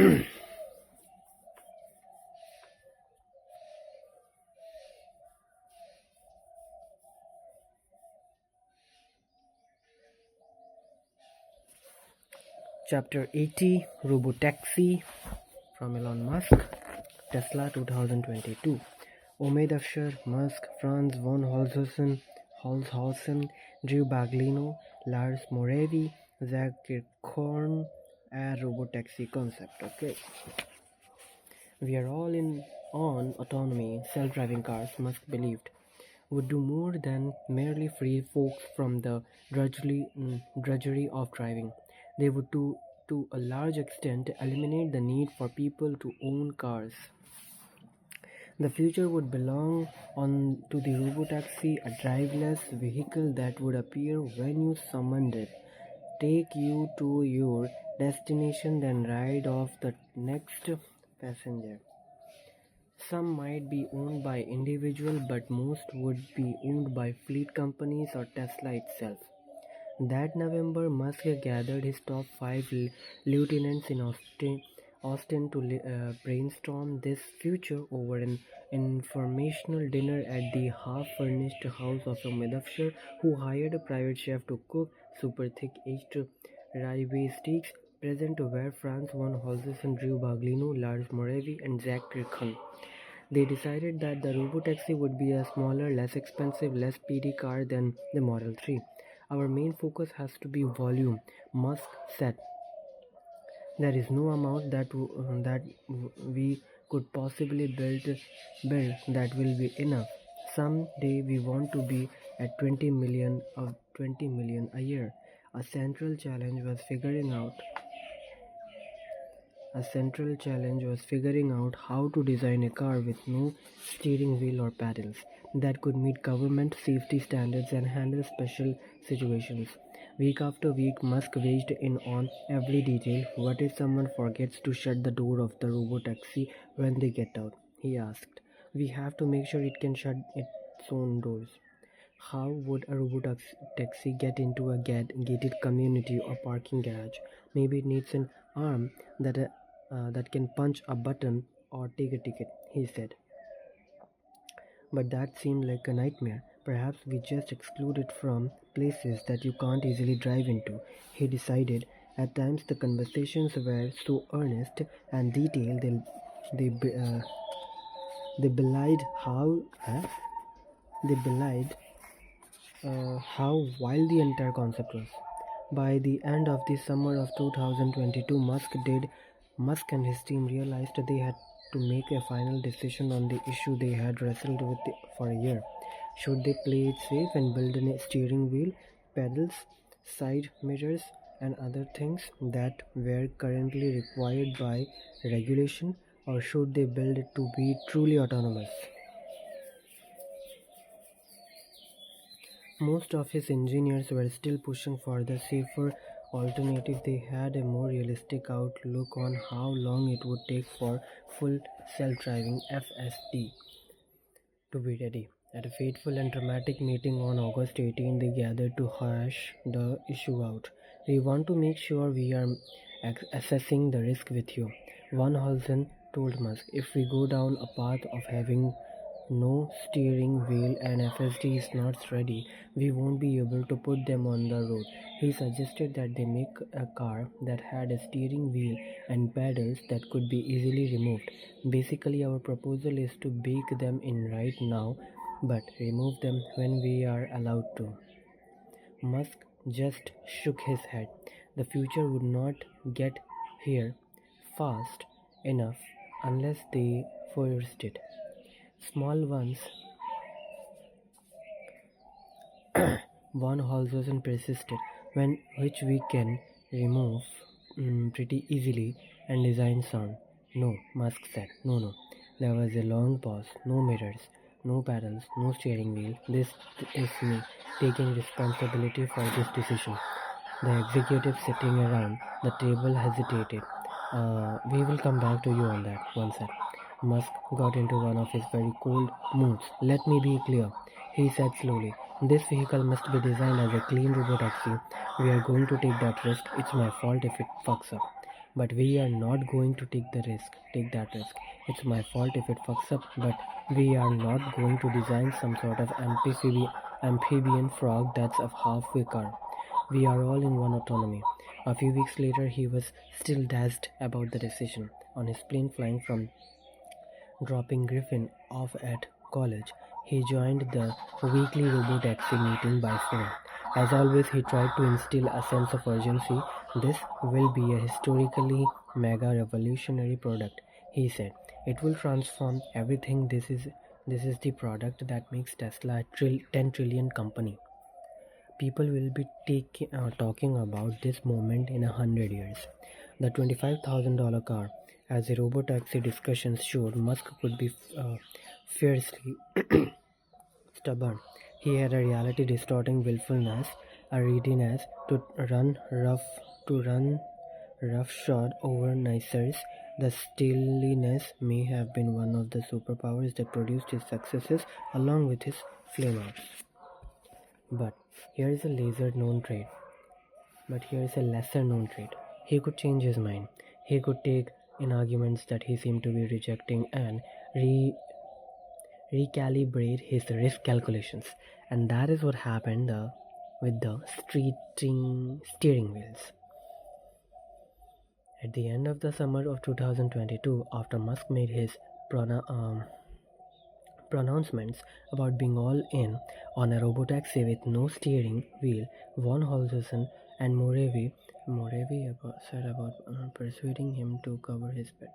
Chapter 80 Robotaxi from Elon Musk, Tesla 2022. Omid Afshar, Musk, Franz von Holzhausen, Drew Baglino, Lars Moravi, Zach Kirkhorn, a robotaxi concept. Okay. We are all in on autonomy. Self-driving cars, Musk believed, would do more than merely free folks from the drudgery of driving. They would, to a large extent, eliminate the need for people to own cars. The future would belong on to the robotaxi, a driverless vehicle that would appear when you summoned it, take you to your destination, then ride off the next passenger. Some might be owned by individuals, but most would be owned by fleet companies or Tesla itself. That November, Musk gathered his top 5 lieutenants in Austin to brainstorm this future over an informational dinner at the half-furnished house of Omid Afshar, who hired a private chef to cook super thick aged ribeye steaks. Present were Franz von Holzhausen, Drew Baglino, Lars Moravi, and Zach Kirkhorn. They decided that the robotaxi would be a smaller, less expensive, less speedy car than the Model 3. Our main focus has to be volume, Musk said. There is no amount that we could possibly build that will be enough. Someday we want to be at 20 million a year. A central challenge was figuring out how to design a car with no steering wheel or pedals that could meet government safety standards and handle special situations. Week after week, Musk weighed in on every detail. What if someone forgets to shut the door of the robotaxi when they get out? He asked. We have to make sure it can shut its own doors. How would a robotaxi get into a gated community or parking garage? Maybe it needs an arm that can punch a button or take a ticket, he said. But that seemed like a nightmare. Perhaps we just exclude it from places that you can't easily drive into, he decided. At times the conversations were so earnest and detailed they belied how wild the entire concept was. By the end of the summer of 2022, Musk and his team realized they had to make a final decision on the issue they had wrestled with for a year. Should they play it safe and build a steering wheel, pedals, side mirrors, and other things that were currently required by regulation, or should they build it to be truly autonomous? Most of his engineers were still pushing for the safer alternative. They had a more realistic outlook on how long it would take for full self-driving FSD to be ready. At a fateful and dramatic meeting on August 18, they gathered to hash the issue out. We want to make sure we are assessing the risk with you, Van Holzen told Musk. If we go down a path of having no steering wheel and FSD is not ready, we won't be able to put them on the road. He suggested that they make a car that had a steering wheel and pedals that could be easily removed. Basically, our proposal is to bake them in right now, but remove them when we are allowed to. Musk just shook his head. The future would not get here fast enough unless they forced it. Small ones, Von Holzhausen persisted, which we can remove pretty easily and design sound. No, Musk said. No. There was a long pause. No mirrors, no pedals, no steering wheel. This is me taking responsibility for this decision. The executives sitting around the table hesitated. We will come back to you on that, one said. Musk got into one of his very cold moods. Let me be clear, he said slowly. This vehicle must be designed as a clean robotaxi. We are going to take that risk. It's my fault if it fucks up. but we are not going to take that risk. It's my fault if it fucks up, but we are not going to design some sort of amphibian frog that's a halfway car. We are all in one autonomy. A few weeks later, he was still dazzled about the decision. On his plane flying from dropping Griffin off at college, he joined the weekly robotaxi meeting by phone. As always, he tried to instill a sense of urgency. This will be a historically mega revolutionary product, he said. It will transform everything. This is the product that makes Tesla a 10 trillion company. People will be talking about this moment in 100 years. The $25,000 car, as the robotaxi discussions showed, Musk could be fiercely stubborn. He had a reality distorting willfulness, a readiness to run roughshod over nicers. The steeliness may have been one of the superpowers that produced his successes along with his flameouts. But here is a lesser known trait. But here is a lesser known trait. He could change his mind. He could take in arguments that he seemed to be rejecting and recalibrate his risk calculations. And that is what happened with the steering wheels. At the end of the summer of 2022, after Musk made his pronouncements about being all in on a robotaxi with no steering wheel, Von Holzhausen and Moravi said about persuading him to cover his bet.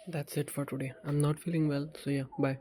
That's it for today. I'm not feeling well, so yeah, bye.